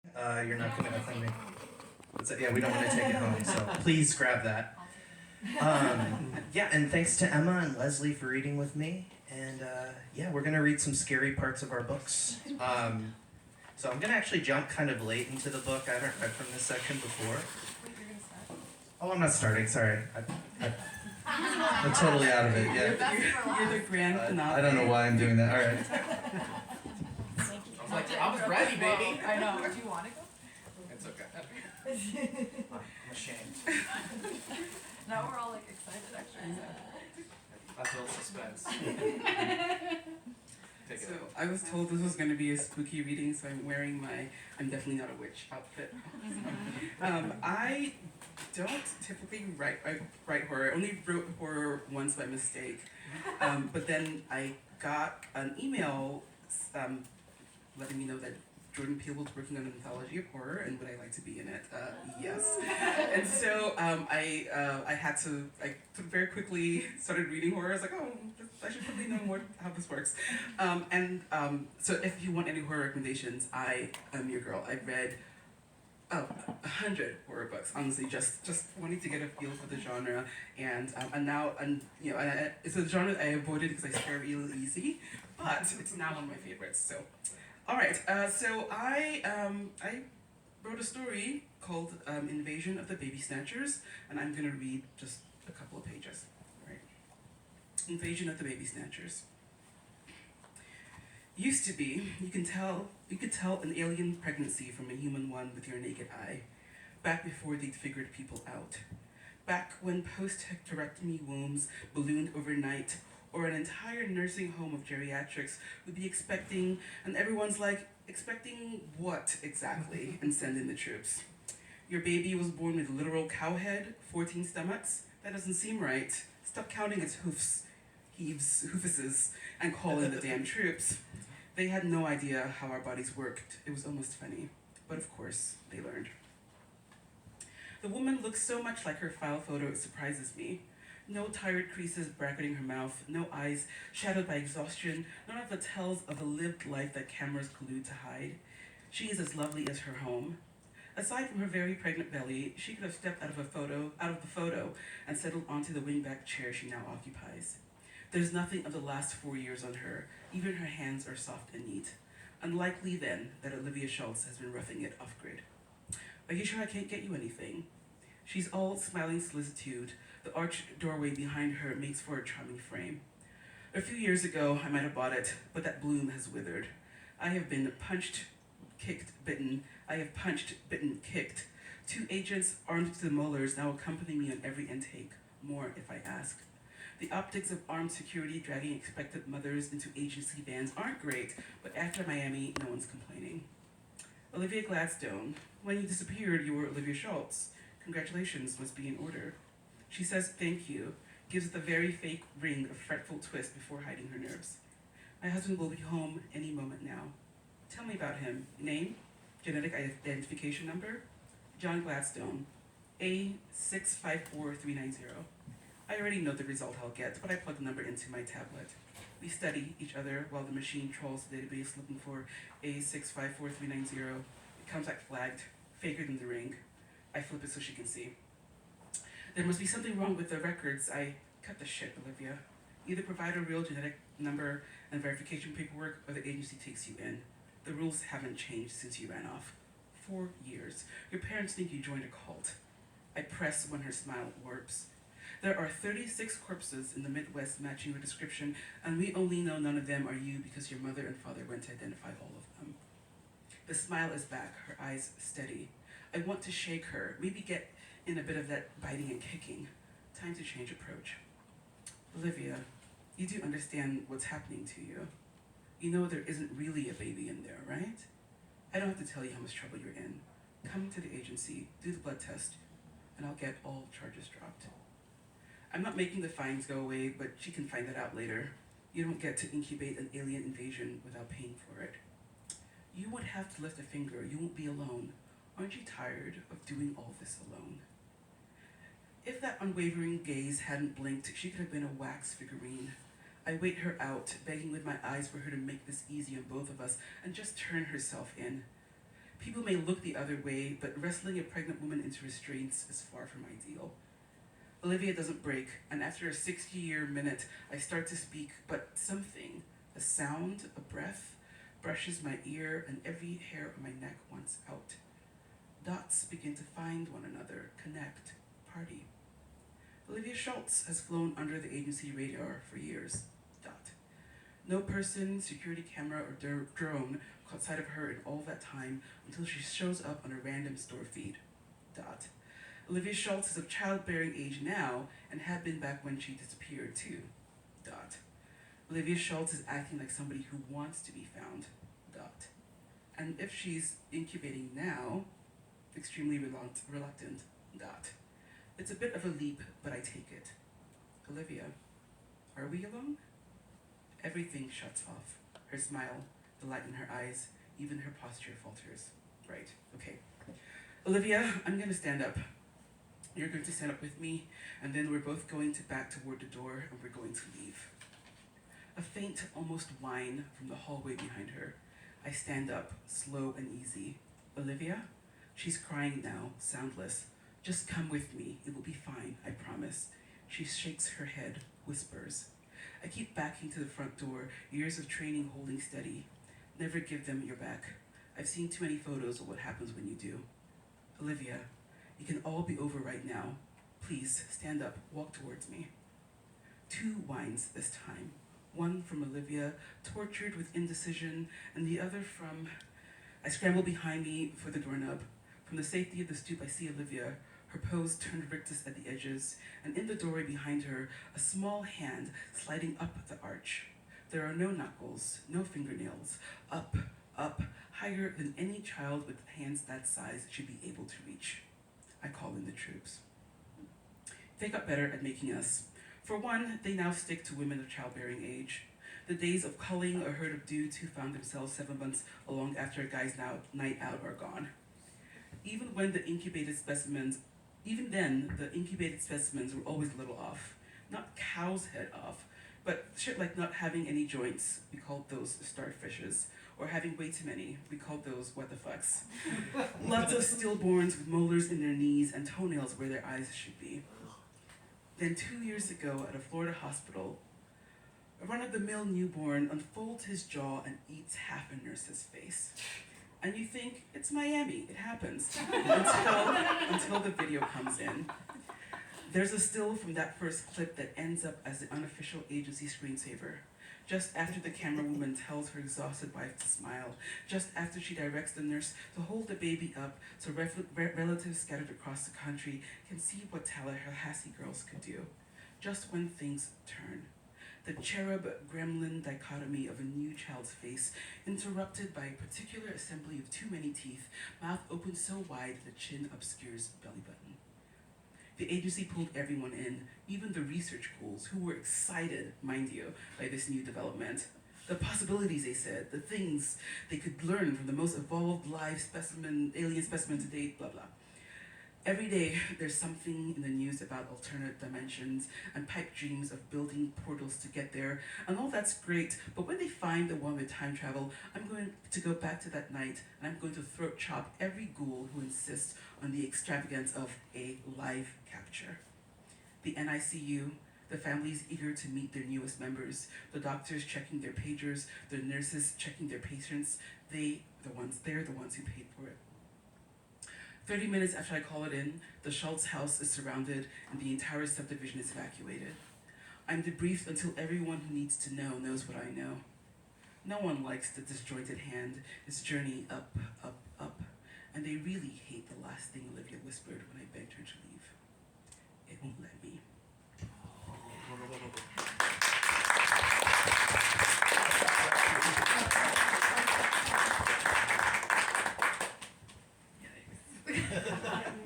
You're not going to offend me. Yeah, we don't want to take it home, so please grab that. Yeah, and thanks to Emma and Lesley for reading with me. And yeah, we're going to read some scary parts of our books. So I'm going to actually jump kind of late into the book. I haven't read from this section before. Wait, you're going to start? Oh, I'm not starting, sorry. I'm totally out of it, yeah. You're the grand finale. I don't know why I'm doing that, all right. I was ready, baby. I know. Do you want to go? It's okay. I'm ashamed. Now we're all like excited actually. I feel suspense. Take it. So I was told this was going to be a spooky reading, so I'm wearing my I'm definitely not a witch outfit. I don't typically write horror. I only wrote horror once by mistake. But then I got an email letting me know that Jordan Peele was working on an anthology of horror, and would I like to be in it? Yes. And so I very quickly started reading horror. I was like, oh, I should probably know more how this works. So if you want any horror recommendations, I am your girl. I've read 100 horror books, honestly, just wanting to get a feel for the genre, and it's a genre I avoided because I scare really easy, but it's now one of my favorites. So. All right, so I wrote a story called Invasion of the Baby Snatchers, and I'm going to read just a couple of pages. All right. Invasion of the Baby Snatchers. Used to be, you could tell an alien pregnancy from a human one with your naked eye, back before they'd figured people out. Back when post-hysterectomy wombs ballooned overnight, or an entire nursing home of geriatrics would be expecting, and everyone's like, expecting what exactly, and send in the troops. Your baby was born with a literal cow head, 14 stomachs? That doesn't seem right. Stop counting its hoofuses, and call in the damn troops. They had no idea how our bodies worked. It was almost funny. But of course, they learned. The woman looks so much like her file photo, it surprises me. No tired creases bracketing her mouth, no eyes shadowed by exhaustion, none of the tells of a lived life that cameras collude to hide. She is as lovely as her home. Aside from her very pregnant belly, she could have stepped out of the photo and settled onto the wingback chair she now occupies. There's nothing of the last 4 years on her. Even her hands are soft and neat. Unlikely then that Olivia Schultz has been roughing it off-grid. Are you sure I can't get you anything? She's all smiling solicitude. The arched doorway behind her makes for a charming frame. A few years ago, I might have bought it, but that bloom has withered. I have been punched, kicked, bitten. I have punched, bitten, kicked. 2 agents armed to the molars now accompany me on every intake. More if I ask. The optics of armed security dragging expectant mothers into agency vans aren't great, but after Miami, no one's complaining. Olivia Gladstone, when you disappeared, you were Olivia Schultz. Congratulations must be in order. She says thank you, gives it the very fake ring of fretful twist before hiding her nerves. My husband will be home any moment now. Tell me about him. Name, genetic identification number, John Gladstone, A654390. I already know the result I'll get, but I plug the number into my tablet. We study each other while the machine trolls the database looking for A654390. It comes back flagged, faker than the ring. I flip it so she can see. There must be something wrong with the records. I cut the shit, Olivia. Either provide a real genetic number and verification paperwork, or the agency takes you in. The rules haven't changed since you ran off. 4 years. Your parents think you joined a cult. I press when her smile warps. There are 36 corpses in the Midwest matching your description, and we only know none of them are you because your mother and father went to identify all of them. The smile is back, her eyes steady. I want to shake her, maybe get in a bit of that biting and kicking. Time to change approach. Olivia, you do understand what's happening to you. You know there isn't really a baby in there, right? I don't have to tell you how much trouble you're in. Come to the agency, do the blood test, and I'll get all charges dropped. I'm not making the fines go away, but she can find that out later. You don't get to incubate an alien invasion without paying for it. You won't have to lift a finger. You won't be alone. Aren't you tired of doing all this alone? If that unwavering gaze hadn't blinked, she could have been a wax figurine. I wait her out, begging with my eyes for her to make this easy on both of us and just turn herself in. People may look the other way, but wrestling a pregnant woman into restraints is far from ideal. Olivia doesn't break, and after a 60-year minute, I start to speak, but something, a sound, a breath, brushes my ear, and every hair on my neck wants out. Dots begin to find one another, connect, party. Olivia Schultz has flown under the agency radar for years. Dot. No person, security camera, or drone caught sight of her in all that time until she shows up on a random store feed. Dot. Olivia Schultz is of childbearing age now and had been back when she disappeared too. Dot. Olivia Schultz is acting like somebody who wants to be found. Dot. And if she's incubating now, extremely reluctant. Dot. It's a bit of a leap, but I take it. Olivia, are we alone? Everything shuts off. Her smile, the light in her eyes, even her posture falters. Right, okay. Olivia, I'm gonna stand up. You're going to stand up with me, and then we're both going to back toward the door, and we're going to leave. A faint, almost whine from the hallway behind her. I stand up, slow and easy. Olivia? She's crying now, soundless. Just come with me. It will be fine, I promise. She shakes her head, whispers. I keep backing to the front door, years of training holding steady. Never give them your back. I've seen too many photos of what happens when you do. Olivia, it can all be over right now. Please, stand up, walk towards me. 2 whines this time. One from Olivia, tortured with indecision, and the other from... I scramble behind me for the doorknob. From the safety of the stoop, I see Olivia, her pose turned rictus at the edges, and in the doorway behind her, a small hand sliding up the arch. There are no knuckles, no fingernails. Up, up, higher than any child with hands that size should be able to reach. I call in the troops. They got better at making us. For one, they now stick to women of childbearing age. The days of culling a herd of dudes who found themselves 7 months along after a guy's night out are gone. Even then, the incubated specimens were always a little off. Not cow's head off, but shit like not having any joints, we called those starfishes, or having way too many, we called those what the fucks. Lots of stillborns with molars in their knees and toenails where their eyes should be. Then 2 years ago at a Florida hospital, a run-of-the-mill newborn unfolds his jaw and eats half a nurse's face. And you think, it's Miami, it happens, until the video comes in. There's a still from that first clip that ends up as the unofficial agency screensaver. Just after the camerawoman tells her exhausted wife to smile, just after she directs the nurse to hold the baby up so relatives scattered across the country can see what Tallahassee girls could do. Just when things turn. The cherub-gremlin dichotomy of a new child's face, interrupted by a particular assembly of too many teeth, mouth open so wide the chin obscures belly button. The agency pulled everyone in, even the research ghouls, who were excited, mind you, by this new development. The possibilities, they said, the things they could learn from the most evolved live alien specimen to date, blah blah. Every day, there's something in the news about alternate dimensions and pipe dreams of building portals to get there, and all that's great, but when they find the one with time travel, I'm going to go back to that night, and I'm going to throat chop every ghoul who insists on the extravagance of a live capture. The NICU, the families eager to meet their newest members, the doctors checking their pagers, the nurses checking their patients, they're the ones who paid for it. 30 minutes after I call it in, the Schultz house is surrounded and the entire subdivision is evacuated. I'm debriefed until everyone who needs to know knows what I know. No one likes the disjointed hand, this journey up, up, up, and they really hate the last thing Olivia whispered when I begged her to leave. It won't let me.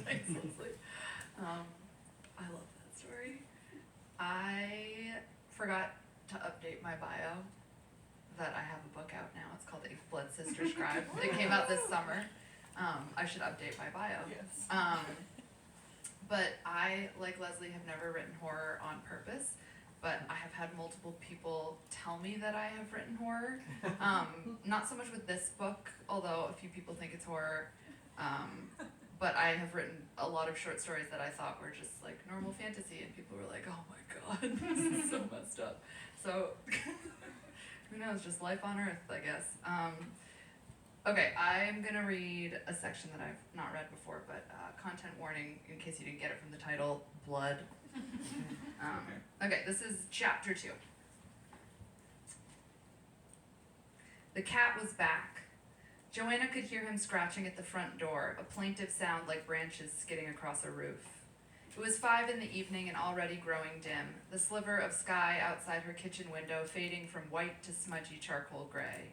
Thanks, Lesley. I love that story. I forgot to update my bio that I have a book out now. It's called A Blood Sister Scribe. It came out this summer. I should update my bio. Yes. But I, like Lesley, have never written horror on purpose. but I have had multiple people tell me that I have written horror. Not so much with this book, although a few people think it's horror. But I have written a lot of short stories that I thought were just like normal fantasy, and people were like, "Oh my god, this is so messed up." So who knows? Just life on Earth, I guess. Okay, I'm gonna read a section that I've not read before, but content warning in case you didn't get it from the title: blood. Okay, this is chapter 2. The cat was back. Joanna could hear him scratching at the front door, a plaintive sound like branches skidding across a roof. It was 5 in the evening and already growing dim, the sliver of sky outside her kitchen window fading from white to smudgy charcoal gray.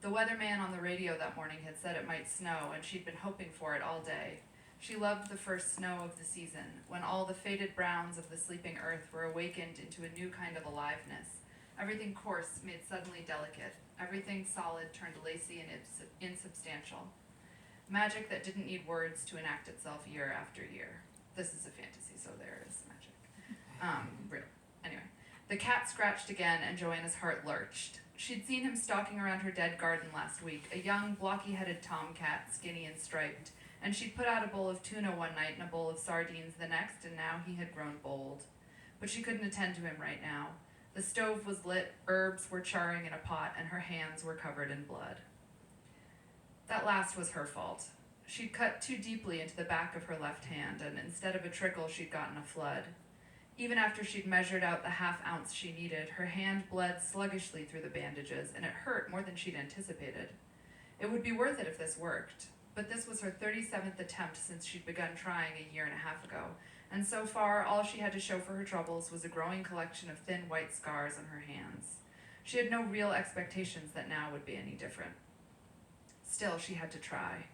The weatherman on the radio that morning had said it might snow, and she'd been hoping for it all day. She loved the first snow of the season, when all the faded browns of the sleeping earth were awakened into a new kind of aliveness. Everything coarse made suddenly delicate. Everything solid turned lacy and insubstantial. Magic that didn't need words to enact itself year after year. This is a fantasy, so there is magic. Real. Anyway. The cat scratched again, and Joanna's heart lurched. She'd seen him stalking around her dead garden last week, a young, blocky-headed tomcat, skinny and striped, and she'd put out a bowl of tuna one night and a bowl of sardines the next, and now he had grown bold. But she couldn't attend to him right now. The stove was lit, herbs were charring in a pot, and her hands were covered in blood. That last was her fault. She'd cut too deeply into the back of her left hand, and instead of a trickle, she'd gotten a flood. Even after she'd measured out the half-ounce she needed, her hand bled sluggishly through the bandages, and it hurt more than she'd anticipated. It would be worth it if this worked, but this was her 37th attempt since she'd begun trying a year and a half ago, and so far all she had to show for her troubles was a growing collection of thin white scars on her hands. She had no real expectations that now would be any different. Still, she had to try.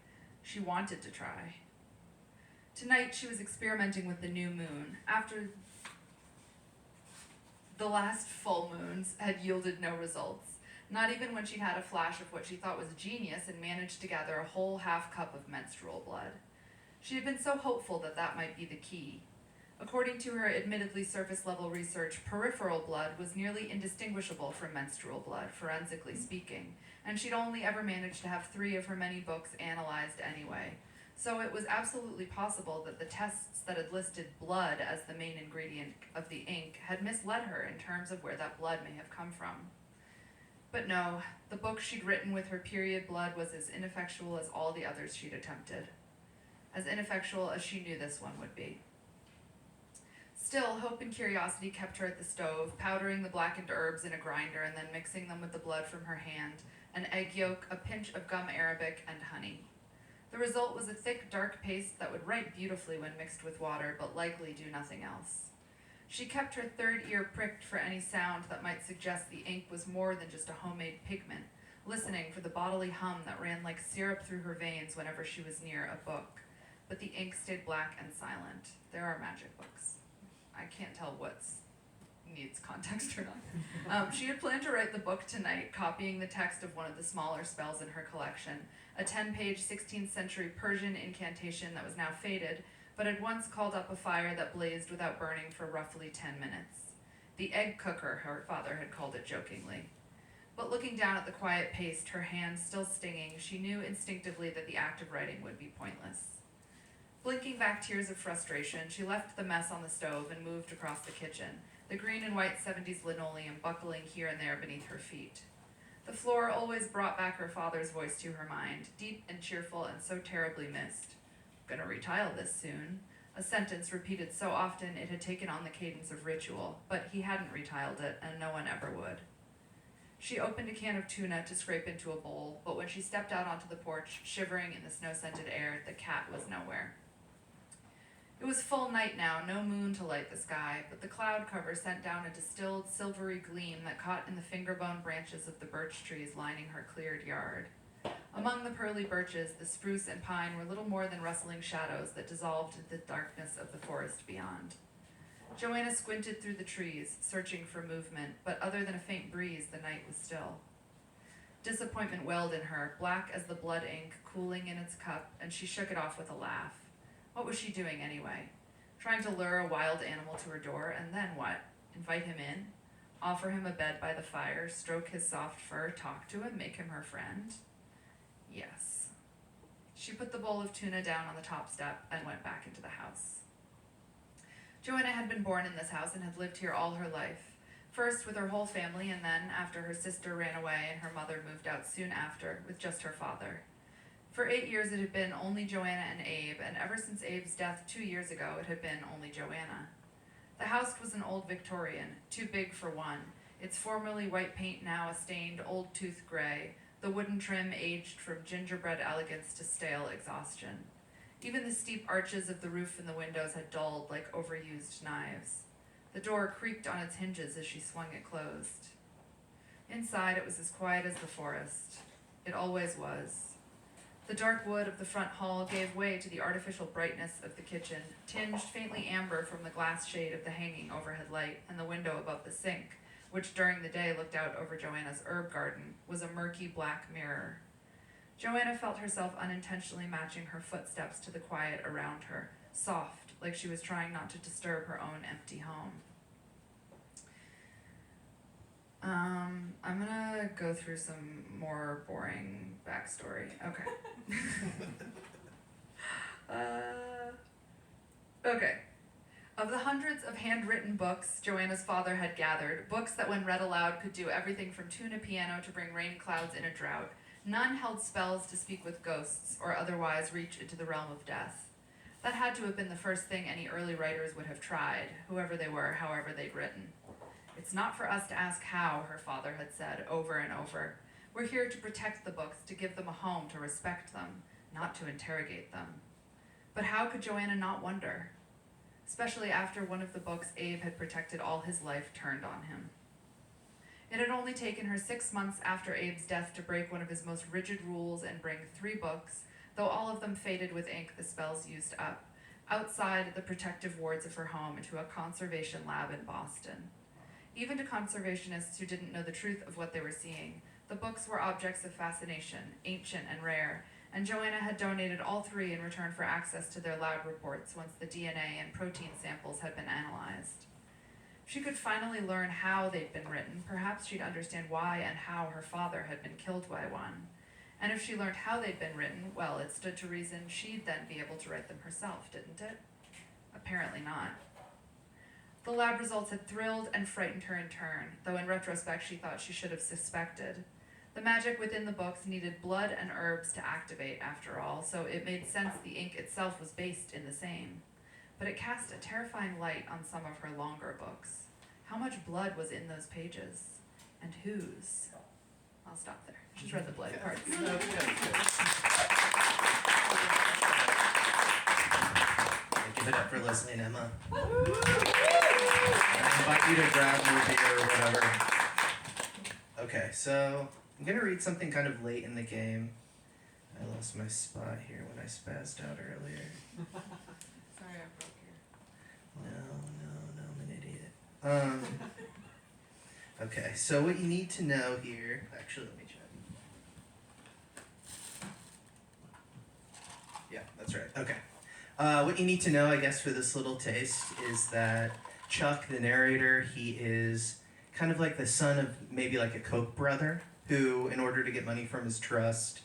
She wanted to try. Tonight she was experimenting with the new moon. After the last full moons had yielded no results, not even when she'd had a flash of what she thought was genius and managed to gather a whole half cup of menstrual blood. She had been so hopeful that that might be the key. According to her admittedly surface-level research, peripheral blood was nearly indistinguishable from menstrual blood, forensically speaking, and she'd only ever managed to have 3 of her many books analyzed anyway. So it was absolutely possible that the tests that had listed blood as the main ingredient of the ink had misled her in terms of where that blood may have come from. But no, the book she'd written with her period blood was as ineffectual as all the others she'd attempted. As ineffectual as she knew this one would be. Still, hope and curiosity kept her at the stove, powdering the blackened herbs in a grinder and then mixing them with the blood from her hand, an egg yolk, a pinch of gum arabic, and honey. The result was a thick, dark paste that would write beautifully when mixed with water, but likely do nothing else. She kept her third ear pricked for any sound that might suggest the ink was more than just a homemade pigment, listening for the bodily hum that ran like syrup through her veins whenever she was near a book. But the ink stayed black and silent. There are magic books. I can't tell what's needs context or not. She had planned to write the book tonight, copying the text of one of the smaller spells in her collection, a 10-page 16th century Persian incantation that was now faded, but had once called up a fire that blazed without burning for roughly 10 minutes. The egg cooker, her father had called it jokingly. But looking down at the quiet paste, her hands still stinging, she knew instinctively that the act of writing would be pointless. Blinking back tears of frustration, she left the mess on the stove and moved across the kitchen, the green and white 70s linoleum buckling here and there beneath her feet. The floor always brought back her father's voice to her mind, deep and cheerful and so terribly missed. "Gonna retile this soon," a sentence repeated so often it had taken on the cadence of ritual, but he hadn't retiled it, and no one ever would. She opened a can of tuna to scrape into a bowl, but when she stepped out onto the porch, shivering in the snow-scented air, the cat was nowhere. It was full night now, no moon to light the sky, but the cloud cover sent down a distilled, silvery gleam that caught in the finger-bone branches of the birch trees lining her cleared yard. Among the pearly birches, the spruce and pine were little more than rustling shadows that dissolved into the darkness of the forest beyond. Joanna squinted through the trees, searching for movement, but other than a faint breeze, the night was still. Disappointment welled in her, black as the blood ink cooling in its cup, and she shook it off with a laugh. What was she doing anyway? Trying to lure a wild animal to her door, and then what? invite him in, offer him a bed by the fire, stroke his soft fur, talk to him, make him her friend? Yes. She put the bowl of tuna down on the top step and went back into the house. Joanna had been born in this house and had lived here all her life. First with her whole family, and then, after her sister ran away and her mother moved out soon after, with just her father. For 8 years it had been only Joanna and Abe, and ever since Abe's death 2 years ago it had been only Joanna. The house was an old Victorian, too big for one, its formerly white paint now a stained old tooth gray, the wooden trim aged from gingerbread elegance to stale exhaustion. Even the steep arches of the roof and the windows had dulled like overused knives. The door creaked on its hinges as she swung it closed. Inside it was as quiet as the forest. It always was. The dark wood of the front hall gave way to the artificial brightness of the kitchen, tinged faintly amber from the glass shade of the hanging overhead light and the window above the sink, which during the day looked out over Joanna's herb garden, was a murky black mirror. Joanna felt herself unintentionally matching her footsteps to the quiet around her, soft, like she was trying not to disturb her own empty home. I'm gonna go through some more boring backstory. Okay. Okay. Of the hundreds of handwritten books Joanna's father had gathered, books that when read aloud could do everything from tune a piano to bring rain clouds in a drought, none held spells to speak with ghosts or otherwise reach into the realm of death. That had to have been the first thing any early writers would have tried, whoever they were, however they'd written. It's not for us to ask how, her father had said over and over. We're here to protect the books, to give them a home, to respect them, not to interrogate them. But how could Joanna not wonder? Especially after one of the books Abe had protected all his life turned on him. It had only taken her 6 months after Abe's death to break one of his most rigid rules and bring 3 books, though all of them faded with ink the spells used up, outside the protective wards of her home into a conservation lab in Boston. Even to conservationists who didn't know the truth of what they were seeing, the books were objects of fascination, ancient and rare, and Joanna had donated all 3 in return for access to their lab reports once the DNA and protein samples had been analyzed. If she could finally learn how they'd been written, perhaps she'd understand why and how her father had been killed by one. And if she learned how they'd been written, well, it stood to reason she'd then be able to write them herself, didn't it? Apparently not. The lab results had thrilled and frightened her in turn, though in retrospect she thought she should have suspected. The magic within the books needed blood and herbs to activate, after all, so it made sense the ink itself was based in the same. But it cast a terrifying light on some of her longer books. How much blood was in those pages? And whose? I'll stop there. She's read the bloody parts. Give it up for Lesley and Emma. I invite you to grab your beer or whatever. Okay, so I'm gonna read something kind of late in the game. I lost my spot here when I spazzed out earlier. Sorry, I broke your... No, I'm an idiot. Okay, so what you need to know here, actually let me check. Yeah, that's right, okay. What you need to know, I guess, for this little taste is that Chuck, the narrator, he is kind of like the son of maybe like a Koch brother who, in order to get money from his trust,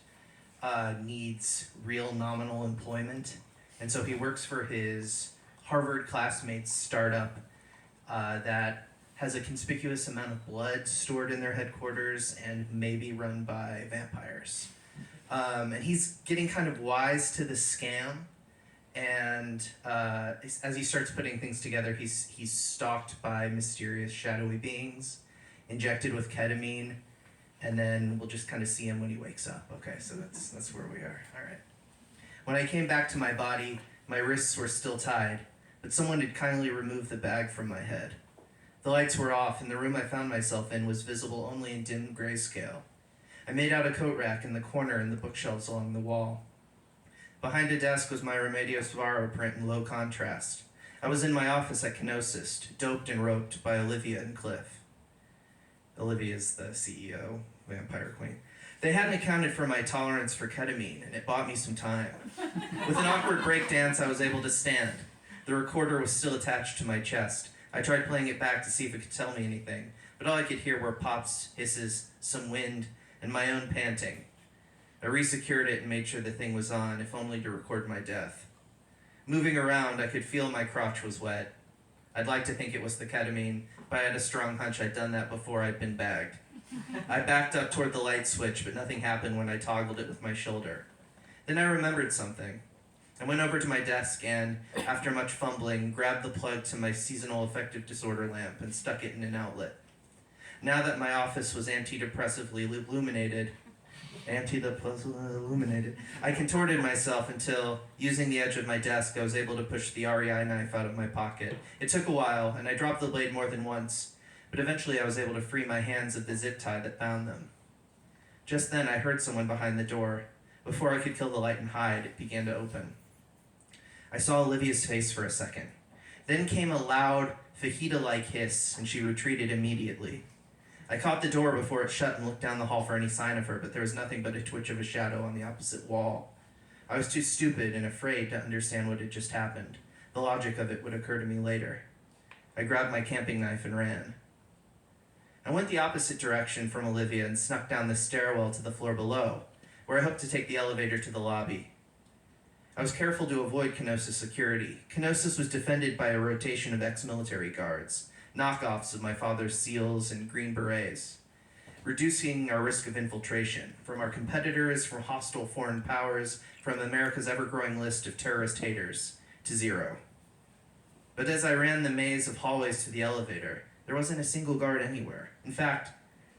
needs real nominal employment. And so he works for his Harvard classmates startup that has a conspicuous amount of blood stored in their headquarters and maybe run by vampires. And he's getting kind of wise to the scam. And as he starts putting things together, he's stalked by mysterious shadowy beings, injected with ketamine, and then we'll just kind of see him when he wakes up. Okay, so that's where we are. All right. When I came back to my body, my wrists were still tied, but someone had kindly removed the bag from my head. The lights were off, and the room I found myself in was visible only in dim grayscale. I made out a coat rack in the corner and the bookshelves along the wall. Behind a desk was my Remedios Varo print in low contrast. I was in my office at Kenosis, doped and roped by Olivia and Cliff. Olivia's the CEO, Vampire Queen. They hadn't accounted for my tolerance for ketamine, and it bought me some time. With an awkward breakdance, I was able to stand. The recorder was still attached to my chest. I tried playing it back to see if it could tell me anything, but all I could hear were pops, hisses, some wind, and my own panting. I resecured it and made sure the thing was on, if only to record my death. Moving around, I could feel my crotch was wet. I'd like to think it was the ketamine, but I had a strong hunch I'd done that before I'd been bagged. I backed up toward the light switch, but nothing happened when I toggled it with my shoulder. Then I remembered something. I went over to my desk and, after much fumbling, grabbed the plug to my seasonal affective disorder lamp and stuck it in an outlet. Now that my office was antidepressively illuminated, I contorted myself until, using the edge of my desk, I was able to push the REI knife out of my pocket. It took a while, and I dropped the blade more than once, but eventually I was able to free my hands of the zip tie that bound them. Just then I heard someone behind the door. Before I could kill the light and hide, it began to open. I saw Olivia's face for a second. Then came a loud, fajita-like hiss, and she retreated immediately. I caught the door before it shut and looked down the hall for any sign of her, but there was nothing but a twitch of a shadow on the opposite wall. I was too stupid and afraid to understand what had just happened. The logic of it would occur to me later. I grabbed my camping knife and ran. I went the opposite direction from Olivia and snuck down the stairwell to the floor below, where I hoped to take the elevator to the lobby. I was careful to avoid Kenosis security. Kenosis was defended by a rotation of ex-military guards, knockoffs of my father's SEALs and Green Berets, reducing our risk of infiltration from our competitors, from hostile foreign powers, from America's ever-growing list of terrorist haters, to zero. But as I ran the maze of hallways to the elevator, there wasn't a single guard anywhere. In fact,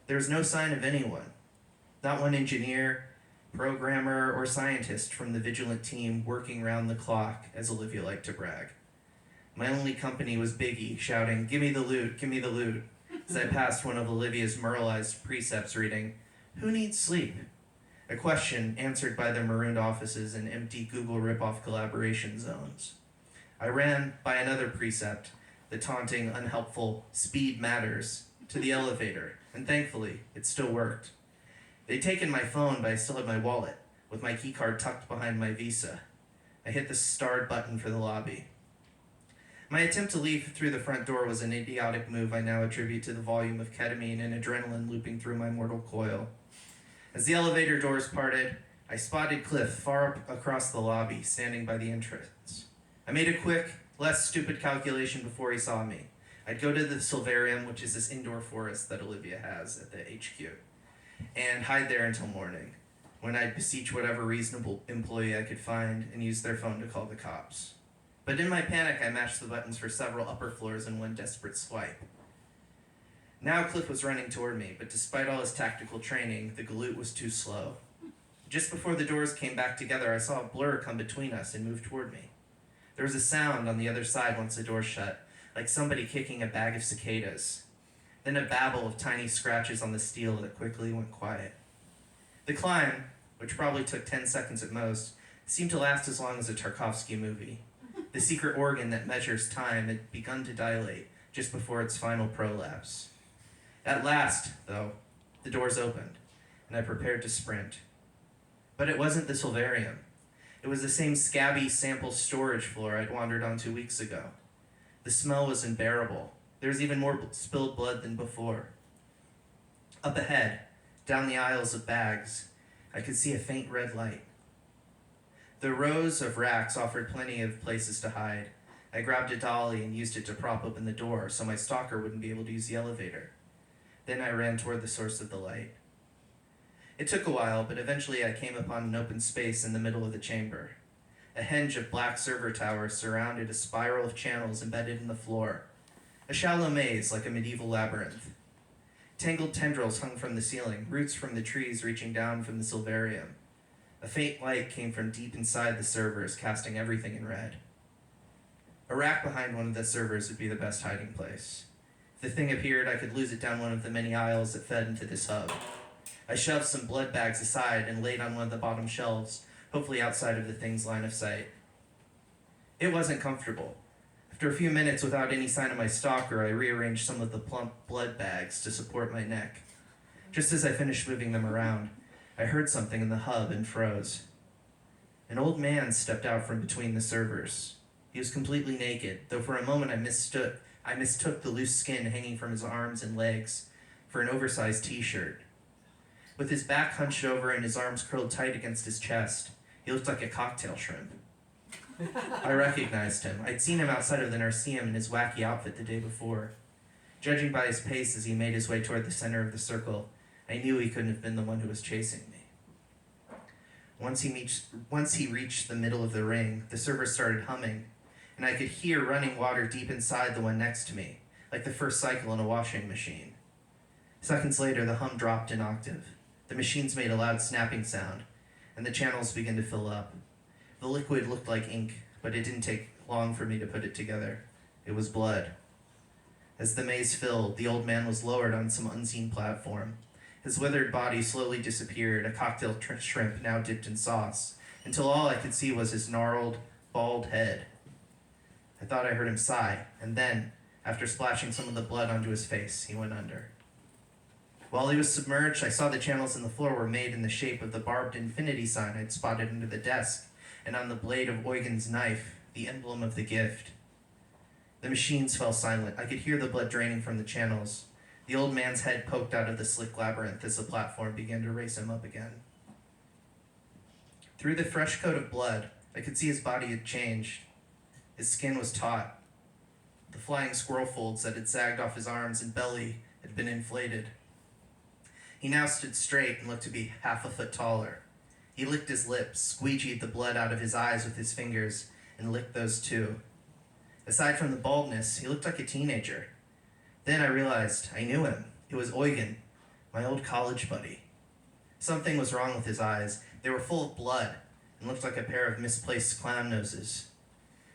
there was no sign of anyone. Not one engineer, programmer, or scientist from the vigilant team working round the clock, as Olivia liked to brag. My only company was Biggie, shouting, "Give me the loot, give me the loot," as I passed one of Olivia's moralized precepts reading, "Who needs sleep?" A question answered by the marooned offices and empty Google rip-off collaboration zones. I ran by another precept, the taunting, unhelpful, "Speed matters," to the elevator, and thankfully, it still worked. They'd taken my phone, but I still had my wallet, with my keycard tucked behind my Visa. I hit the starred button for the lobby. My attempt to leave through the front door was an idiotic move I now attribute to the volume of ketamine and adrenaline looping through my mortal coil. As the elevator doors parted, I spotted Cliff far up across the lobby, standing by the entrance. I made a quick, less stupid calculation before he saw me. I'd go to the Silvarium, which is this indoor forest that Olivia has at the HQ, and hide there until morning, when I'd beseech whatever reasonable employee I could find and use their phone to call the cops. But in my panic, I mashed the buttons for several upper floors in one desperate swipe. Now Cliff was running toward me, but despite all his tactical training, the galoot was too slow. Just before the doors came back together, I saw a blur come between us and move toward me. There was a sound on the other side once the door shut, like somebody kicking a bag of cicadas. Then a babble of tiny scratches on the steel that quickly went quiet. The climb, which probably took 10 seconds at most, seemed to last as long as a Tarkovsky movie. The secret organ that measures time had begun to dilate just before its final prolapse. At last, though, the doors opened, and I prepared to sprint. But it wasn't the Silvarium. It was the same scabby sample storage floor I'd wandered on 2 weeks ago. The smell was unbearable. There was even more spilled blood than before. Up ahead, down the aisles of bags, I could see a faint red light. The rows of racks offered plenty of places to hide. I grabbed a dolly and used it to prop open the door so my stalker wouldn't be able to use the elevator. Then I ran toward the source of the light. It took a while, but eventually I came upon an open space in the middle of the chamber. A henge of black server towers surrounded a spiral of channels embedded in the floor. A shallow maze like a medieval labyrinth. Tangled tendrils hung from the ceiling, roots from the trees reaching down from the Silvarium. A faint light came from deep inside the servers, casting everything in red. A rack behind one of the servers would be the best hiding place. If the thing appeared, I could lose it down one of the many aisles that fed into this hub. I shoved some blood bags aside and laid on one of the bottom shelves, hopefully outside of the thing's line of sight. It wasn't comfortable. After a few minutes without any sign of my stalker, I rearranged some of the plump blood bags to support my neck. Just as I finished moving them around, I heard something in the hub and froze. An old man stepped out from between the servers. He was completely naked, though for a moment I mistook I mistook the loose skin hanging from his arms and legs for an oversized t-shirt. With his back hunched over and his arms curled tight against his chest, he looked like a cocktail shrimp. I recognized him. I'd seen him outside of the Narceum in his wacky outfit the day before. Judging by his pace as he made his way toward the center of the circle, I knew he couldn't have been the one who was chasing me. Once he reached the middle of the ring, the server started humming, and I could hear running water deep inside the one next to me, like the first cycle in a washing machine. Seconds later, the hum dropped an octave. The machines made a loud snapping sound, and the channels began to fill up. The liquid looked like ink, but it didn't take long for me to put it together. It was blood. As the maze filled, the old man was lowered on some unseen platform. His withered body slowly disappeared, a cocktail shrimp now dipped in sauce, until all I could see was his gnarled, bald head. I thought I heard him sigh, and then, after splashing some of the blood onto his face, he went under. While he was submerged, I saw the channels in the floor were made in the shape of the barbed infinity sign I'd spotted under the desk, and on the blade of Eugen's knife, the emblem of the gift. The machines fell silent. I could hear the blood draining from the channels. The old man's head poked out of the slick labyrinth as the platform began to raise him up again. Through the fresh coat of blood, I could see his body had changed. His skin was taut. The flying squirrel folds that had sagged off his arms and belly had been inflated. He now stood straight and looked to be half a foot taller. He licked his lips, squeegeed the blood out of his eyes with his fingers, and licked those too. Aside from the baldness, he looked like a teenager. Then I realized I knew him. It was Eugen, my old college buddy. Something was wrong with his eyes. They were full of blood and looked like a pair of misplaced clown noses.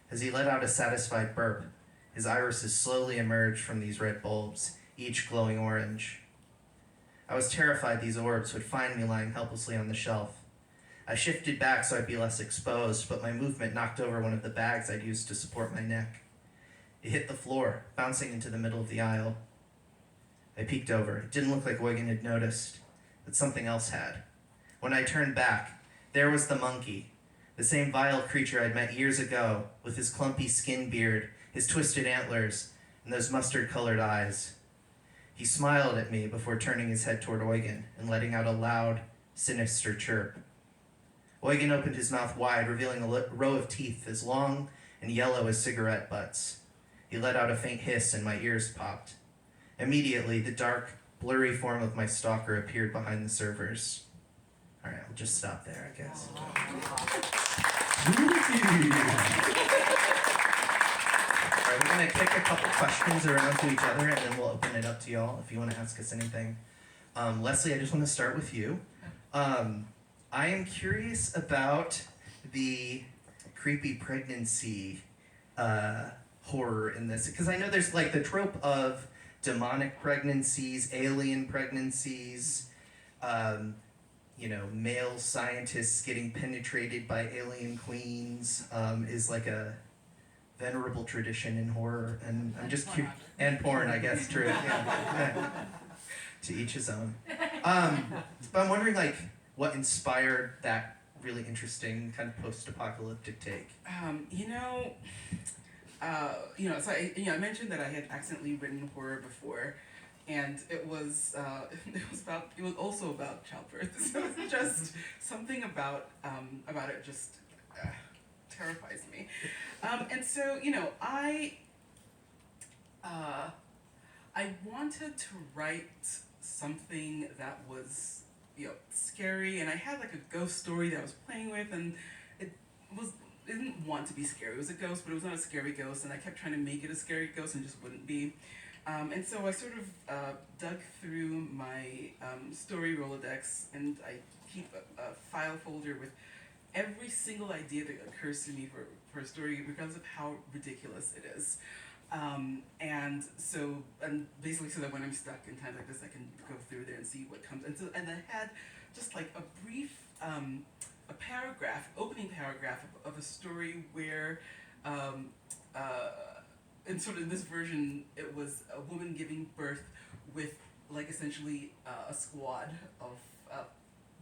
As he let out a satisfied burp, his irises slowly emerged from these red bulbs, each glowing orange. I was terrified these orbs would find me lying helplessly on the shelf. I shifted back so I'd be less exposed, but my movement knocked over one of the bags I'd used to support my neck. It hit the floor, bouncing into the middle of the aisle. I peeked over. It didn't look like Eugen had noticed, but something else had. When I turned back, there was the monkey, the same vile creature I'd met years ago, with his clumpy skin beard, his twisted antlers, and those mustard-colored eyes. He smiled at me before turning his head toward Eugen and letting out a loud, sinister chirp. Eugen opened his mouth wide, revealing a row of teeth as long and yellow as cigarette butts. He let out a faint hiss and my ears popped. Immediately, the dark, blurry form of my stalker appeared behind the servers. All right, I'll just stop there, I guess. All right, we're going to kick a couple questions around to each other, and then we'll open it up to y'all if you want to ask us anything. Lesley, I just want to start with you. I am curious about the creepy pregnancy horror in this, because I know there's like the trope of demonic pregnancies, alien pregnancies, male scientists getting penetrated by alien queens is like a venerable tradition in horror, and I'm just curious, and porn, I guess, true. Yeah. To each his own. But I'm wondering, like, what inspired that really interesting kind of post-apocalyptic take? So I mentioned that I had accidentally written horror before, and it was also about childbirth. So it's just something about it just terrifies me. And so I wanted to write something that was scary, and I had like a ghost story that I was playing with, and it didn't want to be scary. It was a ghost, but it was not a scary ghost, and I kept trying to make it a scary ghost and just wouldn't be. And so I sort of dug through my story Rolodex, and I keep a file folder with every single idea that occurs to me for a story, regardless of how ridiculous it is. And basically so that when I'm stuck in times like this, I can go through there and see what comes. And I had just like a brief, opening paragraph of a story where, and sort of in this version, it was a woman giving birth with like essentially a squad of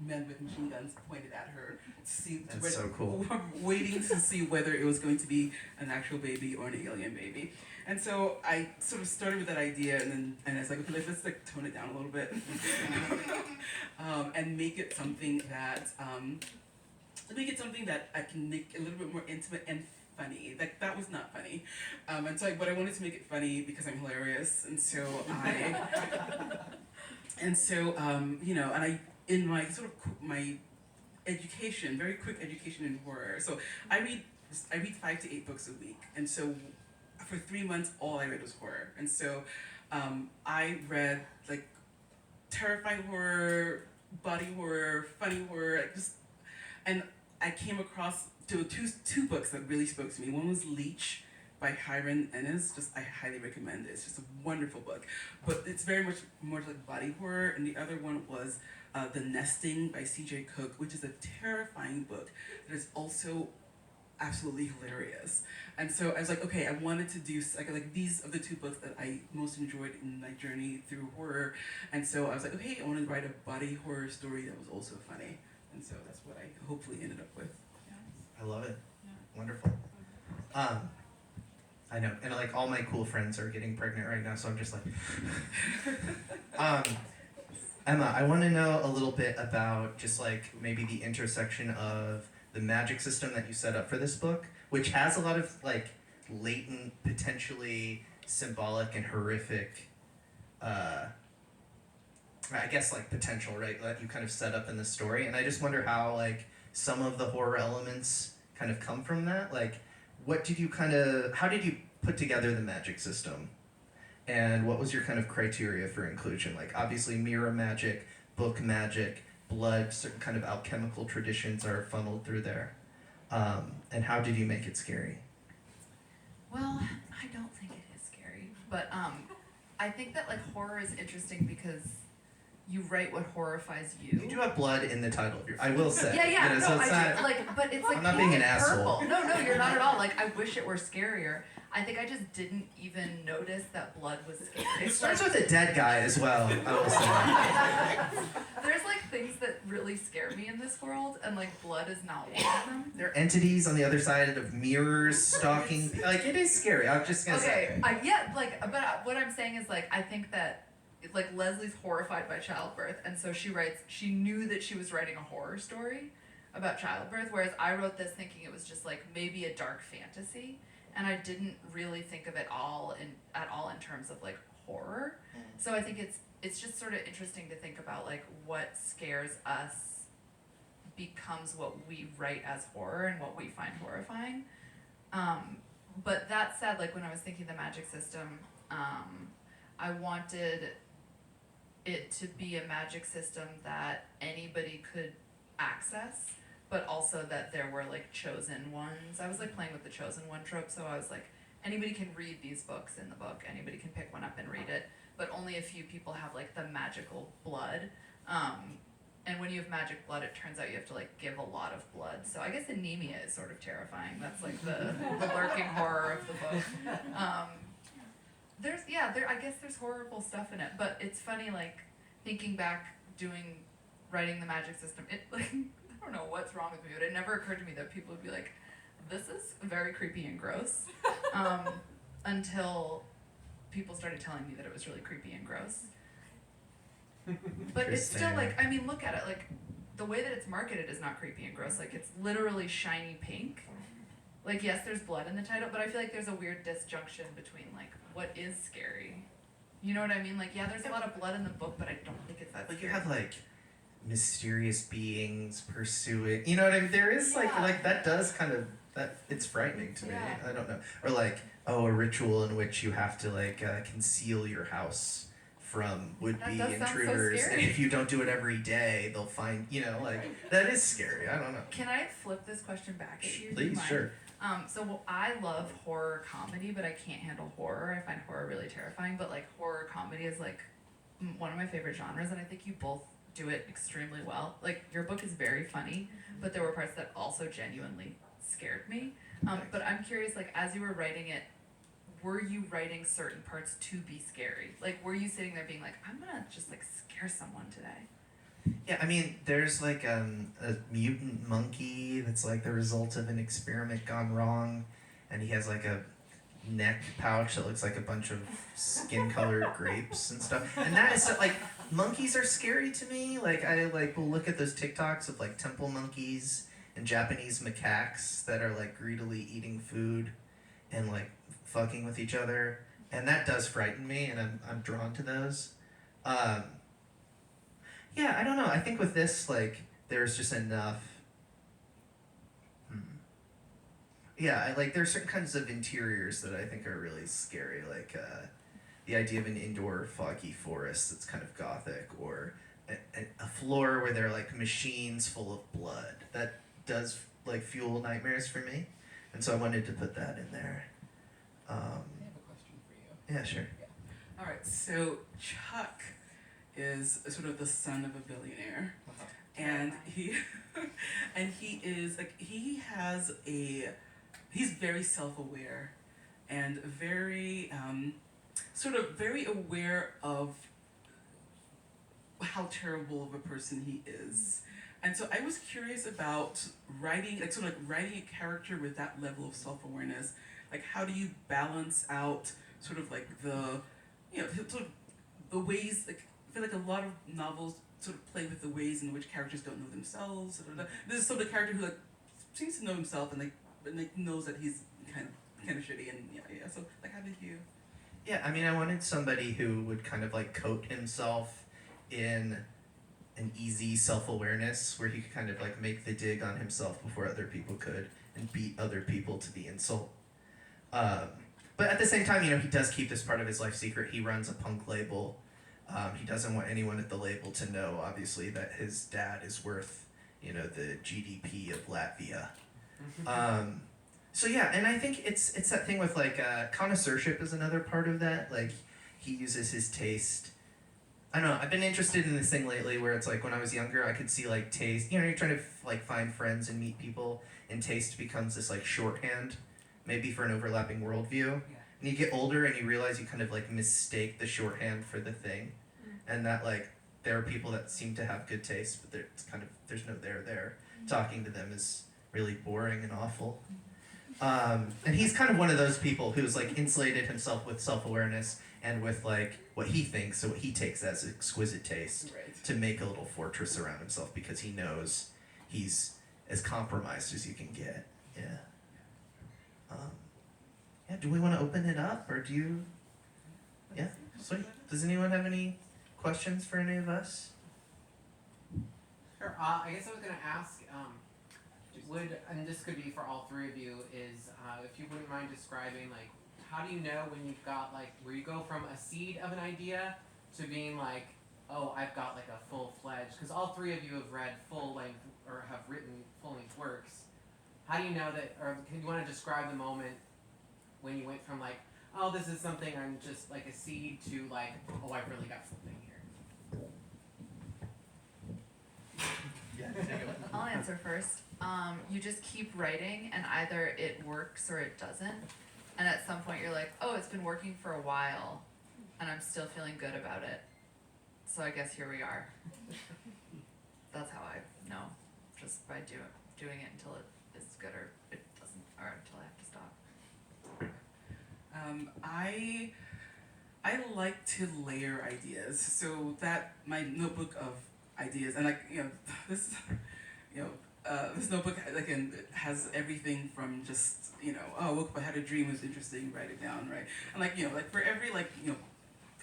men with machine guns pointed at her to see. That's so cool. Waiting to see whether it was going to be an actual baby or an alien baby. And so I sort of started with that idea, and I was like, okay, let's like tone it down a little bit, and make it something that I can make a little bit more intimate and funny. Like that was not funny, and so but I wanted to make it funny because I'm hilarious, and so you know, and I in my sort of my education, very quick education in horror. So I read 5 to 8 books a week, and so for 3 months all I read was horror, and so I read like terrifying horror, body horror, funny horror, like just, and I came across two books that really spoke to me. One was Leech by Hiram Ennis. Just I highly recommend it. It's just a wonderful book, but it's very much more like body horror. And the other one was The Nesting by C.J. Cook, which is a terrifying book that is also absolutely hilarious. And so I was like, okay, I wanted to do like these are the 2 books that I most enjoyed in my journey through horror. And so I was like, okay, I want to write a body horror story that was also funny. And so that's what I hopefully ended up with. I love it. Yeah. Wonderful. I know, and like all my cool friends are getting pregnant right now, so I'm just like. Emma, I want to know a little bit about just like maybe the intersection of the magic system that you set up for this book, which has a lot of like latent, potentially symbolic and horrific, I guess like potential, right? That you kind of set up in the story, and I just wonder how like some of the horror elements kind of come from that. Like, how did you put together the magic system? And what was your kind of criteria for inclusion? Like, obviously mirror magic, book magic, blood, certain kind of alchemical traditions are funneled through there. And how did you make it scary? Well, I don't think it is scary, but I think that like horror is interesting because you write what horrifies you. You do have blood in the title of your. I will say. Yeah, you know, no, so it's I not, do, like, but it's like I'm not being an pink and asshole. purple. No, you're not at all. Like, I wish it were scarier. I think I just didn't even notice that blood was scary. It starts with a dead guy as well, I will say. There's like things that really scare me in this world, and like blood is not one of them. There are entities on the other side of mirrors stalking. Like, it is scary. I'm just gonna say. But what I'm saying is like I think that like Lesley's horrified by childbirth, and so she knew that she was writing a horror story about childbirth, whereas I wrote this thinking it was just like maybe a dark fantasy, and I didn't really think of it at all in terms of like horror. So I think it's just sort of interesting to think about like what scares us becomes what we write as horror and what we find horrifying. But that said, like when I was thinking the magic system, I wanted it to be a magic system that anybody could access, but also that there were like chosen ones. I was like playing with the chosen one trope, so I was like, anybody can read these books in the book, anybody can pick one up and read it, but only a few people have like the magical blood. And when you have magic blood, it turns out you have to like give a lot of blood. So I guess anemia is sort of terrifying. That's like the lurking horror of the book. I guess there's horrible stuff in it, but it's funny, like, thinking back, writing the magic system, it, like, I don't know what's wrong with me, but it never occurred to me that people would be like, this is very creepy and gross, until people started telling me that it was really creepy and gross. But it's still, like, I mean, look at it, like, the way that it's marketed is not creepy and gross, like, it's literally shiny pink. Like, yes, there's blood in the title, but I feel like there's a weird disjunction between, like, what is scary? You know what I mean? Like, yeah, there's a lot of blood in the book, but I don't think it's that Like, scary. you have, like, mysterious beings pursuing, you know what I mean? There is, like, that does kind of, it's frightening to me. Yeah. I don't know. Or, like, a ritual in which you have to, like, conceal your house from would-be That does sound so intruders, and scary. if you don't do it every day, they'll find, you know, like, that is scary. I don't know. Can I flip this question back at you? Do you Please, mind? sure. So I love horror comedy, but I can't handle horror. I find horror really terrifying, but like horror comedy is like one of my favorite genres, and I think you both do it extremely well. Like your book is very funny, but there were parts that also genuinely scared me. But I'm curious, like as you were writing it, were you writing certain parts to be scary? Like were you sitting there being like, I'm gonna just like scare someone today? Yeah, I mean, there's like a mutant monkey that's like the result of an experiment gone wrong, and he has like a neck pouch that looks like a bunch of skin-colored grapes and stuff. And that is so, like, monkeys are scary to me. Like, I like will look at those TikToks of like temple monkeys and Japanese macaques that are like greedily eating food and like fucking with each other, and that does frighten me, and I'm drawn to those. Um, yeah, I don't know. I think with this, like, there's just enough. Yeah, I like there's certain kinds of interiors that I think are really scary, like the idea of an indoor foggy forest that's kind of gothic, or a floor where there are like machines full of blood. That does like fuel nightmares for me, and so I wanted to put that in there. I have a question for you. Yeah, sure. All right, so Chuck is sort of the son of a billionaire, Uh-huh. and he and he is like he's very self-aware and very sort of very aware of how terrible of a person he is. And so I was curious about writing, like sort of like writing a character with that level of self-awareness. Like, how do you balance out sort of like the, sort of the ways, like, I feel like a lot of novels sort of play with the ways in which characters don't know themselves. This is sort of a character who like seems to know himself and like knows that he's kind of shitty, and yeah. So like, how did you? Yeah, I mean, I wanted somebody who would kind of like coat himself in an easy self-awareness where he could kind of like make the dig on himself before other people could and beat other people to the insult. But at the same time, he does keep this part of his life secret. He runs a punk label. He doesn't want anyone at the label to know, obviously, that his dad is worth, the GDP of Latvia. So yeah, and I think it's that thing with like connoisseurship is another part of that. Like, he uses his taste. I don't know. I've been interested in this thing lately where it's like when I was younger, I could see like taste. You're trying to like find friends and meet people, and taste becomes this like shorthand, maybe for an overlapping worldview. Yeah. And you get older and you realize you kind of like mistake the shorthand for the thing, and that like there are people that seem to have good taste, but there's no there. Talking to them is really boring and awful. And he's kind of one of those people who's like insulated himself with self-awareness and with like what he thinks, so what he takes as exquisite taste, Right. to make a little fortress around himself because he knows he's as compromised as you can get. Yeah. Yeah. Do we want to open it up, or do you? Yeah. Sweet. Does anyone have any questions for any of us? Sure. I guess I was going to ask, and this could be for all three of you, is if you wouldn't mind describing, like, how do you know when you've got, like, where you go from a seed of an idea to being like, oh, I've got, like, a full-fledged, because all three of you have read full-length, or have written full-length works. How do you know that, or can you want to describe the moment when you went from, like, oh, this is something I'm just, like, a seed, to, like, oh, I've really got something here? Yeah. Take it. I'll answer first. You just keep writing, and either it works or it doesn't. And at some point you're like, oh, it's been working for a while, and I'm still feeling good about it. So I guess here we are. That's how I know, just by doing it until it is good, or it doesn't, or until I have to stop. I like to layer ideas, so that my notebook of ideas, and like this this notebook again has everything from just oh, look, I had a dream, was interesting, write it down, right? And like for every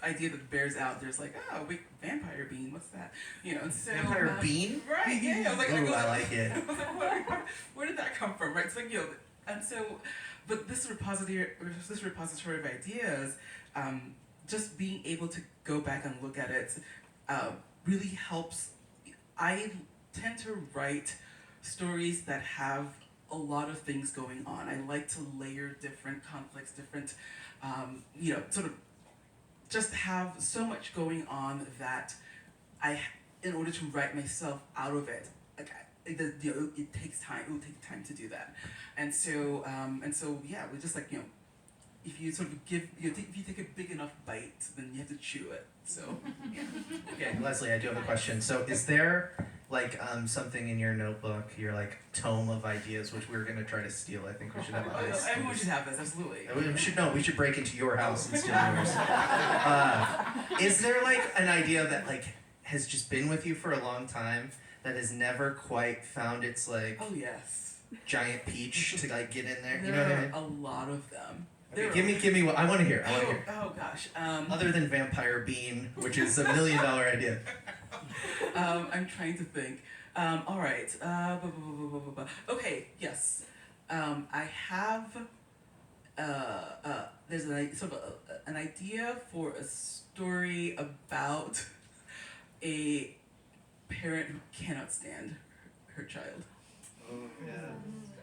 idea that bears out, there's like, oh wait, vampire bean, what's that? So Vampire bean? right? Yeah, I was like, Ooh, I like it. I was like, where did that come from, right? It's like and so, but this repository of ideas, just being able to go back and look at it, really helps. I tend to write stories that have a lot of things going on. I like to layer different conflicts, different, sort of just have so much going on that in order to write myself out of it, it takes time. It will take time to do that, and so yeah, we just if you sort of give, if you take a big enough bite, then you have to chew it. So. Okay, Lesley, I do have a question. So is there like something in your notebook, your like tome of ideas, which we're gonna try to steal? I think we should have a heist. Everyone should have this, absolutely. We should break into your house and steal yours. Is there like an idea that like has just been with you for a long time that has never quite found its like Oh yes. giant peach to like get in there? There You know what I are mean? a lot of them. Okay, give me what I want to hear. I want to hear. Oh gosh. Other than vampire bean, which is $1 million idea. I'm trying to think. All right. Okay. Yes. I have. There's an idea for a story about a parent who cannot stand her child. Oh yeah.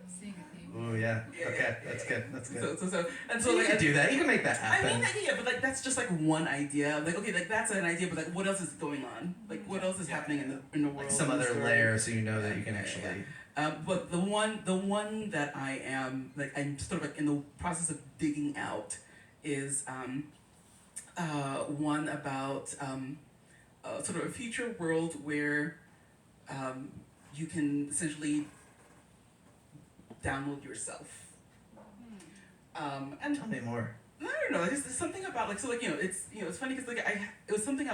Seeing a theme. Oh yeah. Okay, that's good. That's good. So You like can do that. You can make that I happen. mean, yeah, but like that's just like one idea. Like, okay, like that's an idea, but like what else is going on? Like, what else is happening in the world? Like some in the other story? layer, so you know that you can actually. But the one that I am like I'm sort of like in the process of digging out is one about sort of a future world where you can essentially download yourself. And Tell me more. I don't know. There's something about like so like it's funny because like it was something I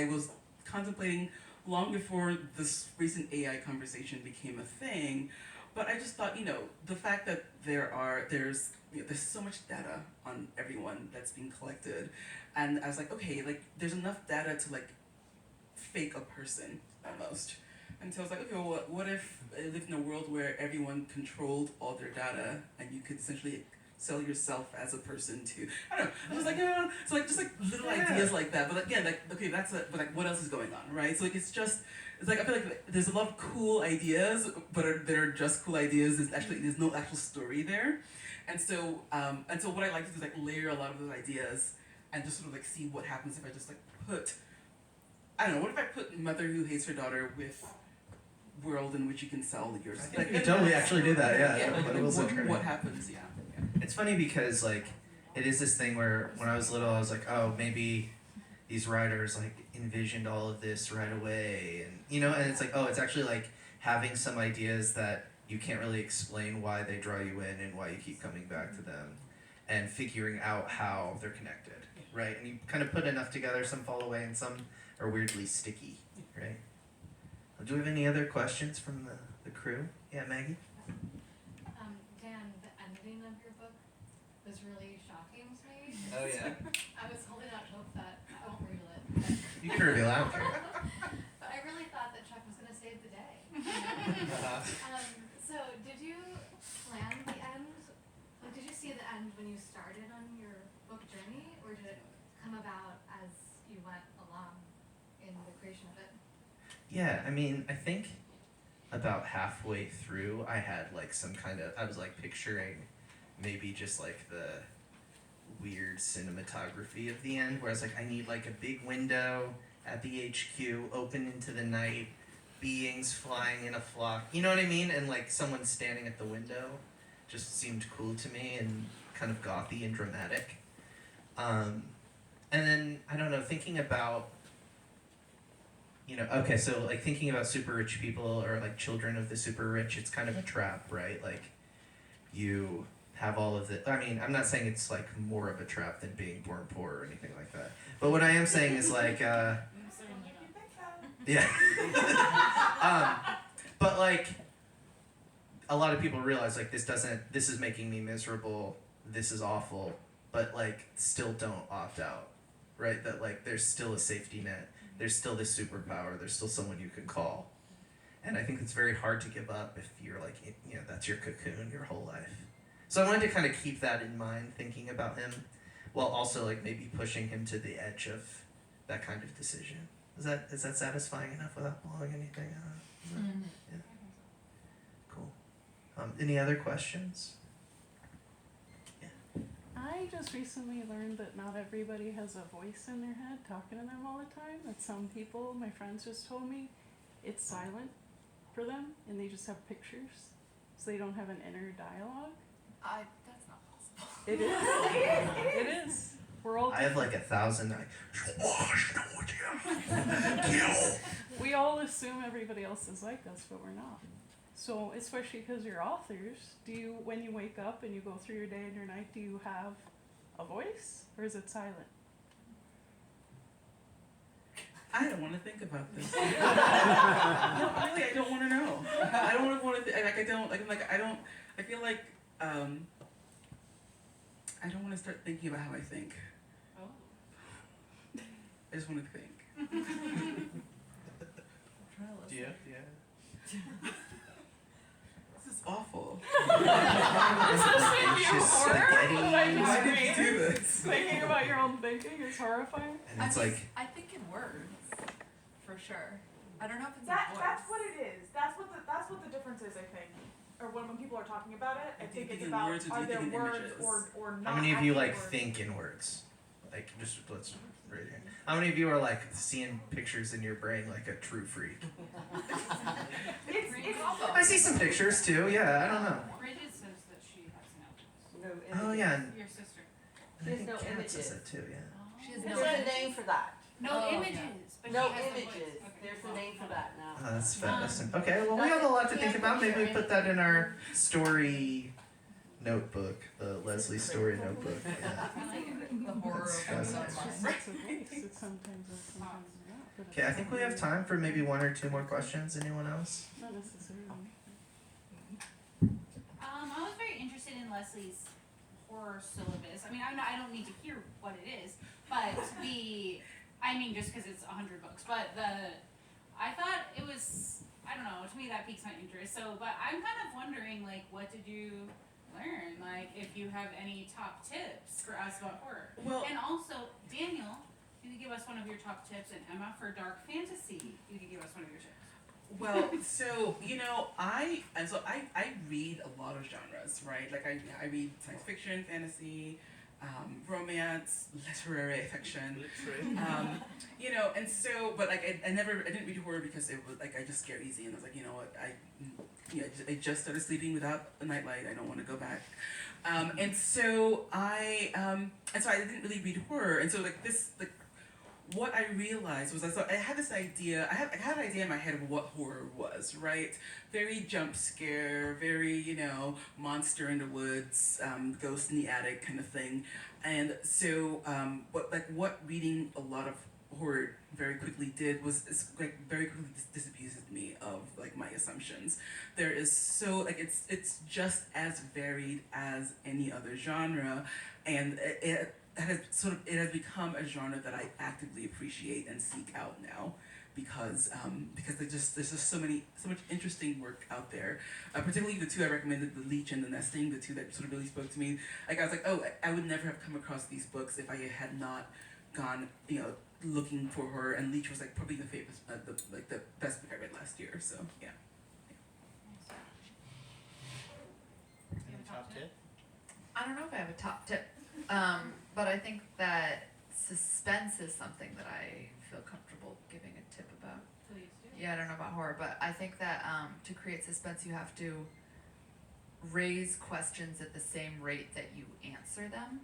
was contemplating long before this recent AI conversation became a thing, but I just thought the fact that there's so much data on everyone that's being collected, and I was like, okay, like there's enough data to like fake a person almost. And so I was like, okay, well, what if I lived in a world where everyone controlled all their data and you could essentially sell yourself as a person to, I don't know, I was like, so like just like little ideas like that, but again, like, okay, but like what else is going on, right? So like it's like, I feel like there's a lot of cool ideas, but they're just cool ideas, there's no actual story there. And so what I like to do is like layer a lot of those ideas and just sort of like see what happens if I just like what if I put mother who hates her daughter with world in which you can sell yours. You could totally actually do that, yeah. What happens, yeah. It's funny because like it is this thing where when I was little I was like, oh, maybe these writers like envisioned all of this right away, and and it's like, oh, it's actually like having some ideas that you can't really explain why they draw you in and why you keep coming back to them, and figuring out how they're connected, right? And you kind of put enough together, some fall away and some are weirdly sticky, right? Do we have any other questions from the crew? Yeah, Maggie? Dan, the ending of your book was really shocking to me. Oh yeah. I was holding out hope that I won't reveal it. You can reveal, I don't care. But I really thought that Chuck was going to save the day. So did you plan the end? Like, did you see the end when you started on your book journey, or did it come about as you went along in the creation of it? Yeah, I mean, I think about halfway through, I had like I was like picturing maybe just like the weird cinematography of the end, where I was like, I need like a big window at the HQ, open into the night, beings flying in a flock, you know what I mean? And like someone standing at the window just seemed cool to me and kind of gothy and dramatic. And then, I don't know, thinking about okay, so like thinking about super rich people or like children of the super rich, it's kind of a trap, right? Like you have all of the, I mean, I'm not saying it's like more of a trap than being born poor or anything like that. But what I am saying is like, yeah. But like a lot of people realize like this is making me miserable, this is awful, but like still don't opt out, right? That like there's still a safety net. There's still this superpower, there's still someone you can call. And I think it's very hard to give up if you're like, that's your cocoon your whole life. So I wanted to kind of keep that in mind, thinking about him, while also like maybe pushing him to the edge of that kind of decision. Is that satisfying enough without blowing anything up? Yeah. Cool. Any other questions? I just recently learned that not everybody has a voice in their head talking to them all the time. That some people, my friends just told me, it's silent for them and they just have pictures. So they don't have an inner dialogue. That's not possible. It is. It is. We're all I have like 1,000. We all assume everybody else is like us, but we're not. So, especially because you're authors, do you, when you wake up and you go through your day and your night, do you have a voice, or is it silent? I don't want to think about this. No, really, I don't want to know. I don't want to. I feel like I don't want to start thinking about how I think. Oh. I just want to think. Do you? This is awful. It's just spaghetti. Why did you do this? Thinking about your own thinking is horrifying. And it's like, I think in words, for sure. I don't know if it's That a voice. that's what it is. That's what the difference is, I think. Or when people are talking about it, I Do you think think it's in about words or do are you there think in words images? or not. how many of you actually like words. think in words? Like, just let's read it. How many of you are like seeing pictures in your brain like a true freak? It's I see some pictures too. Yeah, I don't know. Bridget says that she has no. Oh yeah, and Your sister. I She has think no Kat images. says that too. Yeah. She has There's no a image. name for that. No Oh, images, but No she has images. The voice. Okay. There's a name for that now. Oh, that's fascinating. Okay, well, we have a lot to think about. Maybe we put that in our story notebook, the Lesley story notebook. Yeah. The horror That's of fascinating. It's just a voice. It's sometimes it's sometimes not. But Okay, I think we have time for maybe 1 or 2 more questions. Anyone else? Not necessarily. I was very interested in Leslie's horror syllabus. I mean, I don't need to hear what it is, but just because it's 100 books, but I thought it was, I don't know, to me that piques my interest. So, but I'm kind of wondering, like, what did you learn? Like, if you have any top tips for us about horror. Well, And also, Daniel, you could give us one of your top tips, and Emma, for dark fantasy, you could give us one of your tips. well, so I read a lot of genres, right? Like I read science fiction, fantasy, romance, literary fiction. And so, but like I didn't read horror because it was like I just scare easy, and I was like, you know what, I just started sleeping without a nightlight. I don't want to go back. And so I didn't really read horror, and so what I realized was I had this idea. I had an idea in my head of what horror was, right? Very jump scare, very monster in the woods, ghost in the attic kind of thing. And so, what reading a lot of horror very quickly did was very quickly disabused me of my assumptions. There is it's just as varied as any other genre, and it has become a genre that I actively appreciate and seek out now, because there's just so much interesting work out there. Particularly the two I recommended, The Leech and The Nesting, the two that sort of really spoke to me. I was like, oh, I would never have come across these books if I had not gone looking for horror. And Leech was probably the famous the best book I read last year. So yeah. You have a top tip? I don't know if I have a top tip, but I think that suspense is something that I feel comfortable giving a tip about. Please do. Yeah, I don't know about horror, but I think that to create suspense, you have to raise questions at the same rate that you answer them.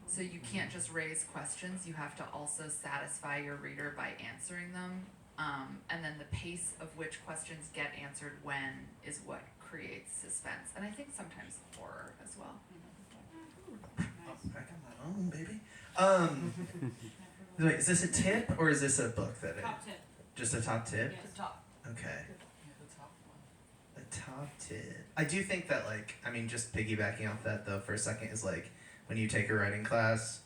So you can't just raise questions, you have to also satisfy your reader by answering them. And then the pace of which questions get answered when is what creates suspense. And I think sometimes horror as well. Oh, I got my own, baby. Wait, is this a tip or is this a book that Top tip. just a top tip? Yes. The top. Okay. Yeah, the top one. A top tip. I do think that just piggybacking off that though for a second is when you take a writing class,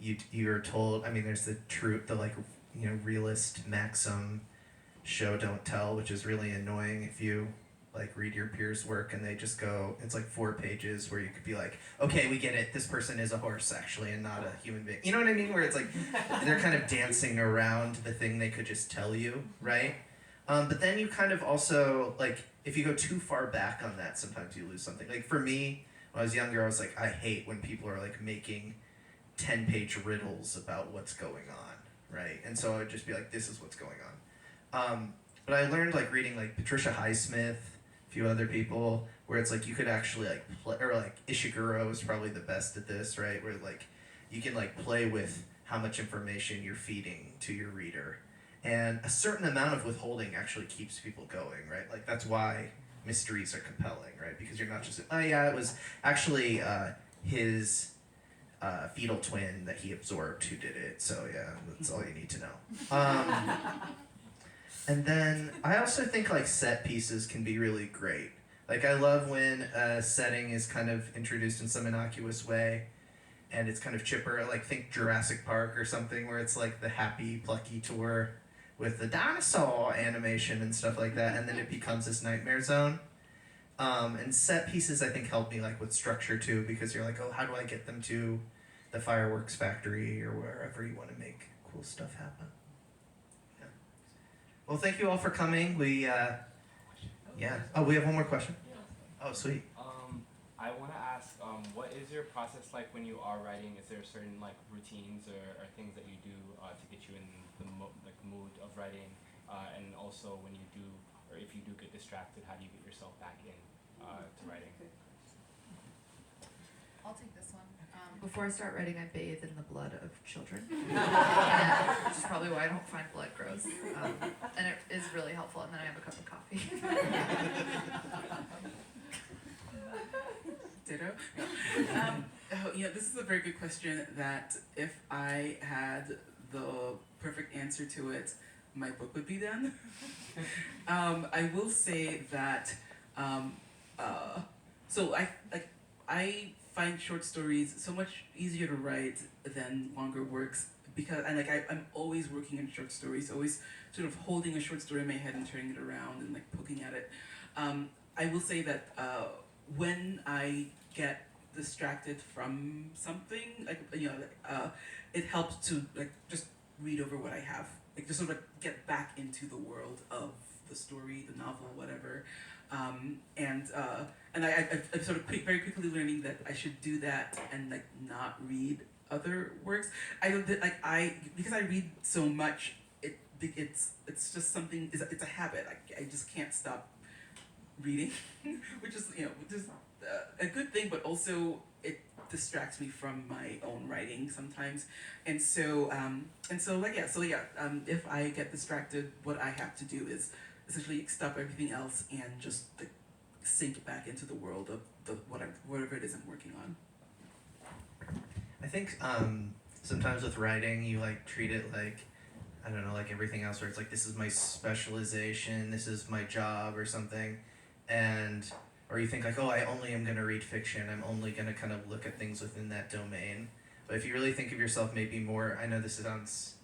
you're told. There's the realist maxim, show don't tell, which is really annoying if you read your peers' work and they just go, it's 4 pages where you could be like, okay, we get it, this person is a horse actually and not a human being. You know what I mean? Where it's they're kind of dancing around the thing they could just tell you, right? But then you kind of also, if you go too far back on that, sometimes you lose something. For me, when I was younger, I was I hate when people are making 10-page riddles about what's going on, right? And so I would just be this is what's going on. But I learned reading Patricia Highsmith. If few other people, where it's like you could actually like play, or like Ishiguro is probably the best at this, right? Where like you can like play with how much information you're feeding to your reader. And a certain amount of withholding actually keeps people going, right? Like that's why mysteries are compelling, right? Because you're not just, oh yeah, it was actually his fetal twin that he absorbed who did it. So yeah, that's all you need to know. And then I also think like set pieces can be really great. Like I love when a setting is kind of introduced in some innocuous way and it's kind of chipper, like think Jurassic Park or something where it's like the happy, plucky tour with the dinosaur animation and stuff like that, and then it becomes this nightmare zone. And set pieces I think help me like with structure too, because you're like, oh, how do I get them to the fireworks factory or wherever you want to make cool stuff happen. Yeah. Well, thank you all for coming. We yeah. Oh, we have one more question. Oh, sweet. I want to ask, what is your process like when you are writing? Is there certain like routines or things that you do to get you in the mood of writing? And also when you do, or if you do get distracted, how do you get yourself back in to writing? I'll take this one. Before I start writing, I bathe in the blood of children, which is probably why I don't find blood gross. And it is really helpful, and then I have a cup of coffee. Ditto. This is a very good question that if I had the perfect answer to it, my book would be done. I will say that, I find short stories so much easier to write than longer works because I'm always working on short stories, always sort of holding a short story in my head and turning it around and like poking at it. I will say that when I get distracted from something, it helps to like just read over what I have, like just sort of get back into the world of the story, the novel, whatever. I'm sort of very quickly learning that I should do that and like not read other works. Because I read so much, it's just something. It's a habit. I just can't stop reading, which is a good thing, but also it distracts me from my own writing sometimes. If I get distracted, what I have to do is essentially stop everything else and just like, sink back into the world of whatever it is I'm working on. I think sometimes with writing, you like treat it like, I don't know, like everything else where it's like, this is my specialization, this is my job or something. Or you think like, oh, I only am going to read fiction, I'm only going to kind of look at things within that domain. But if you really think of yourself maybe more, I know this sounds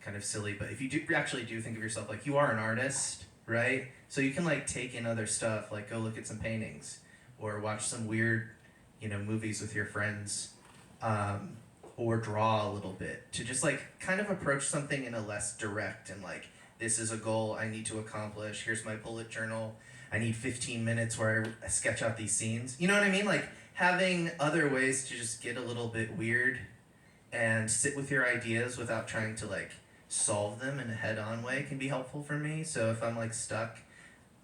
kind of silly, but if you actually do think of yourself like you are an artist, right? So you can like take in other stuff, like go look at some paintings or watch some weird, movies with your friends, or draw a little bit to just like kind of approach something in a less direct and like, this is a goal I need to accomplish, here's my bullet journal, I need 15 minutes where I sketch out these scenes. You know what I mean? Like having other ways to just get a little bit weird and sit with your ideas without trying to like solve them in a head-on way can be helpful for me. So if I'm like stuck,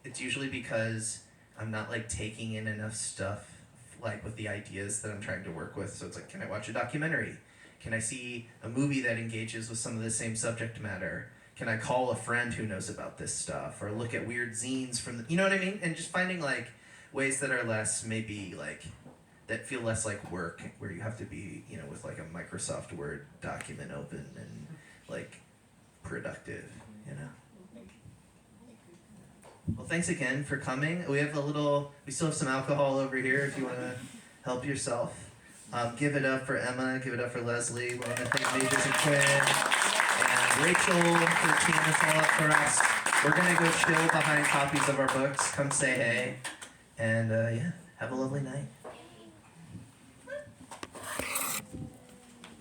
it's usually because I'm not like taking in enough stuff like with the ideas that I'm trying to work with. So it's like, can I watch a documentary? Can I see a movie that engages with some of the same subject matter? Can I call a friend who knows about this stuff? Or look at weird zines from the, you know what I mean? And just finding like ways that are less, maybe like, that feel less like work, where you have to be, with like a Microsoft Word document open and like productive, Well, thanks again for coming. We still have some alcohol over here if you want to help yourself. Give it up for Emma, give it up for Lesley. We want to thank Majors and Quinn and Rachel for teeing this all up for us. We're going to go chill behind copies of our books. Come say hey. And have a lovely night.